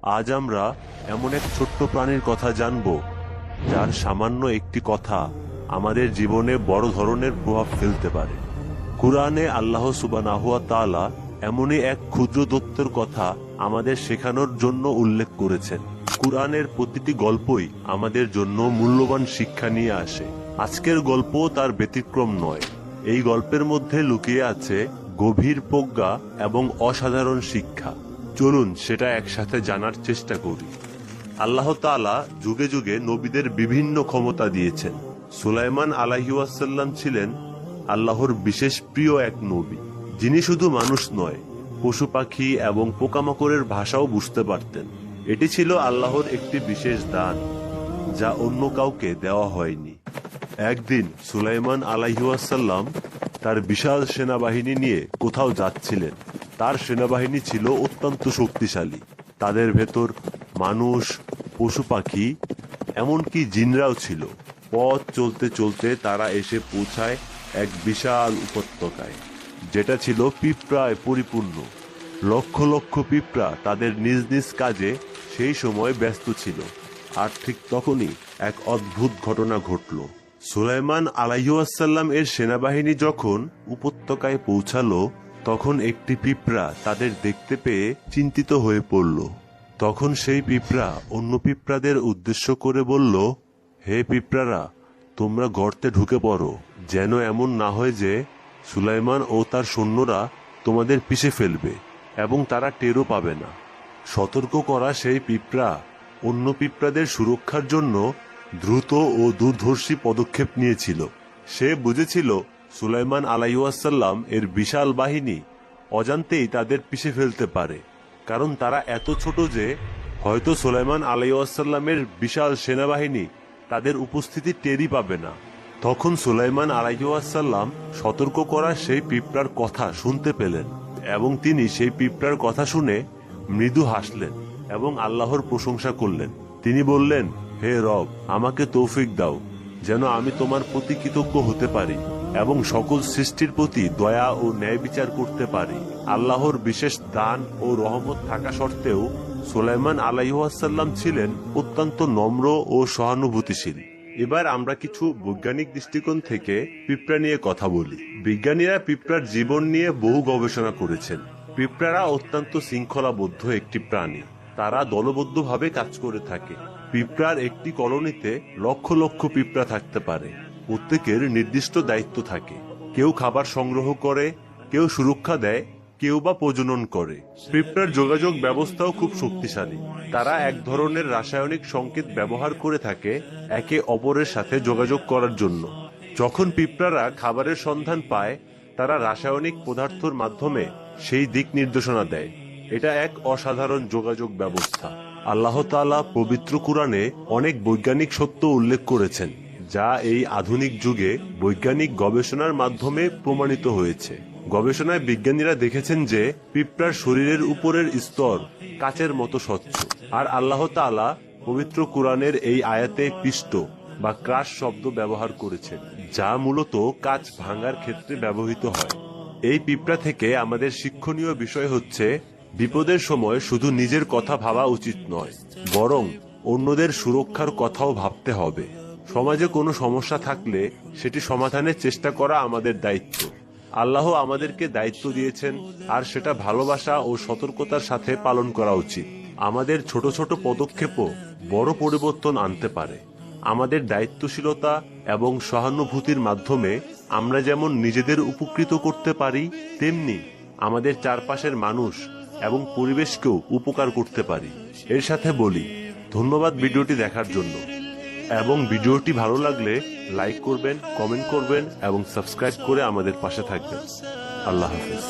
আজ আমরা এমন এক ছোট্ট প্রাণীর কথা জানব যার সামান্য একটি কথা আমাদের জীবনে বড় ধরনের প্রভাব ফেলতে পারে। কুরআনে আল্লাহ সুবহানাহু ওয়া তাআলা এমনই এক ক্ষুদ্র দৈত্যের কথা আমাদের শেখানোর জন্য উল্লেখ করেছেন। কুরআনের প্রতিটি গল্পই আমাদের জন্য মূল্যবান শিক্ষা নিয়ে আসে। আজকের গল্প তার ব্যতিক্রম নয়। এই গল্পের মধ্যে লুকিয়ে আছে গভীর প্রজ্ঞা এবং অসাধারণ শিক্ষা। চলুন সেটা একসাথে জানার চেষ্টা করি। আল্লাহ তাআলা যুগে যুগে নবীদের বিভিন্ন ক্ষমতা দিয়েছেন। সুলাইমান আলাইহিস সালাম ছিলেন আল্লাহর বিশেষ প্রিয় এক নবী, যিনি শুধু মানুষ নয়, পশু পাখি এবং পোকামাকড়ের ভাষাও বুঝতে পারতেন। এটি ছিল আল্লাহর একটি বিশেষ দান, যা অন্য কাউকে দেওয়া হয়নি। একদিন সুলাইমান আলাইহিস সালাম তার বিশাল সেনাবাহিনী নিয়ে কোথাও যাচ্ছিলেন। তার সেনাবাহিনী ছিল অত্যন্ত শক্তিশালী। তাদের ভেতর মানুষ, পশু পাখি, এমনকি জিনরাও ছিল। পথ চলতে চলতে তারা এসে পৌঁছায় এক বিশাল উপত্যকায়, যেটা ছিল পিঁপড়ায় পরিপূর্ণ। লক্ষ লক্ষ পিঁপড়া তাদের নিজ নিজ কাজে সেই সময় ব্যস্ত ছিল। আর ঠিক তখনই এক অদ্ভুত ঘটনা ঘটল। সুলাইমান আলাইহিস সালাম এর সেনাবাহিনী যখন উপত্যকায় পৌঁছালো, তখন একটি পিঁপড়া তাদের দেখতে পেয়ে চিন্তিত হয়ে পড়ল। তখন সেই পিঁপড়া অন্য পিঁপড়াদের উদ্দেশ্য করে বলল, হে পিঁপড়ারা, তোমরা গর্তে ঢুকে পড়ো, যেন এমন না হয় যে সুলাইমান ও তার সৈন্যরা তোমাদের পিষে ফেলবে এবং তারা টেরও পাবে না। সতর্ক করা সেই পিঁপড়া অন্য পিঁপড়াদের সুরক্ষার জন্য দ্রুত ও দূরদর্শী পদক্ষেপ নিয়েছিল। সে বুঝেছিল সুলাইমান আলাইহিস সালাম এর বিশাল বাহিনী অজান্তেই তাদের পিষে ফেলতে পারে, কারণ তারা এত ছোট যে হয়তো সুলাইমান আলাইহিস সালামের বিশাল সেনাবাহিনী তাদের উপস্থিতি টেরই পাবে না। তখন সুলাইমান আলাইহিস সালাম সতর্ক করা সেই পিঁপড়ার কথা শুনতে পেলেন এবং তিনি সেই পিঁপড়ার কথা শুনে মৃদু হাসলেন এবং আল্লাহর প্রশংসা করলেন। তিনি বললেন, হে রব, আমাকে তৌফিক দাও যেন আমি তোমার প্রতি কৃতজ্ঞ হতে পারি এবং সকল সৃষ্টির প্রতি দয়া ও ন্যায় বিচার করতে পারি। আল্লাহর বিশেষ দান ও রহমত থাকা সত্ত্বেও সুলাইমান আলাইহিস সালাম ছিলেন অত্যন্ত নম্র ও সহানুভূতিশীল। এবার আমরা কিছু বৈজ্ঞানিক দৃষ্টিকোণ থেকে পিঁপড়া নিয়ে কথা বলি। বিজ্ঞানীরা পিঁপড়ার জীবন নিয়ে বহু গবেষণা করেছেন। পিঁপড়ারা অত্যন্ত শৃঙ্খলাবদ্ধ একটি প্রাণী। তারা দলবদ্ধভাবে কাজ করে থাকে। পিঁপড়ার একটি কলোনিতে লক্ষ লক্ষ পিঁপড়া থাকতে পারে। প্রত্যেকের নির্দিষ্ট দায়িত্ব থাকে। কেউ খাবার সংগ্রহ করে, কেউ সুরক্ষা দেয়, কেউ বা প্রজনন করে। পিঁপড়ার যোগাযোগ ব্যবস্থাও খুব শক্তিশালী। তারা এক ধরনের রাসায়নিক সংকেত ব্যবহার করে থাকে একে অপরের সাথে যোগাযোগ করার জন্য। যখন পিঁপড়ারা খাবারের সন্ধান পায়, তারা রাসায়নিক পদার্থের মাধ্যমে সেই দিক নির্দেশনা দেয়। এটা এক অসাধারণ যোগাযোগ ব্যবস্থা। আল্লাহ তাআলা পবিত্র কুরআনে অনেক বৈজ্ঞানিক সত্য উল্লেখ করেছেন, যা এই আধুনিক যুগে বৈজ্ঞানিক গবেষণার মাধ্যমে প্রমাণিত হয়েছে। গবেষণায় বিজ্ঞানীরা দেখেছেন যে পিঁপড়ার শরীরের উপরের স্তর কাচের মতো স্বচ্ছ। আর আল্লাহ তাআলা পবিত্র কুরআনের এই আয়াতে পিষ্ট বা ক্রাশ শব্দ ব্যবহার করেছেন, যা মূলত কাচ ভাঙার ক্ষেত্রে ব্যবহৃত হয়। এই পিঁপড়া থেকে আমাদের শিক্ষণীয় বিষয় হচ্ছে, বিপদের সময় শুধু নিজের কথা ভাবা উচিত নয়, বরং অন্যদের সুরক্ষার কথাও ভাবতে হবে। সমাজে কোনো সমস্যা থাকলে সেটি সমাধানের চেষ্টা করা আমাদের দায়িত্ব। আল্লাহ আমাদেরকে দায়িত্ব দিয়েছেন, আর সেটা ভালোবাসা ও সতর্কতার সাথে পালন করা উচিত। আমাদের ছোট ছোট পদক্ষেপও বড় পরিবর্তন আনতে পারে। আমাদের দায়িত্বশীলতা এবং সহানুভূতির মাধ্যমে আমরা যেমন নিজেদের উপকৃত করতে পারি, তেমনি আমাদের চারপাশের মানুষ এবং পরিবেশকেও উপকার করতে পারি। এর সাথে বলি, ধন্যবাদ ভিডিওটি দেখার জন্য, এবং ভিডিওটি ভালো লাগলে লাইক করবেন, কমেন্ট করবেন এবং সাবস্ক্রাইব করে আমাদের পাশে থাকবেন। আল্লাহ হাফেজ।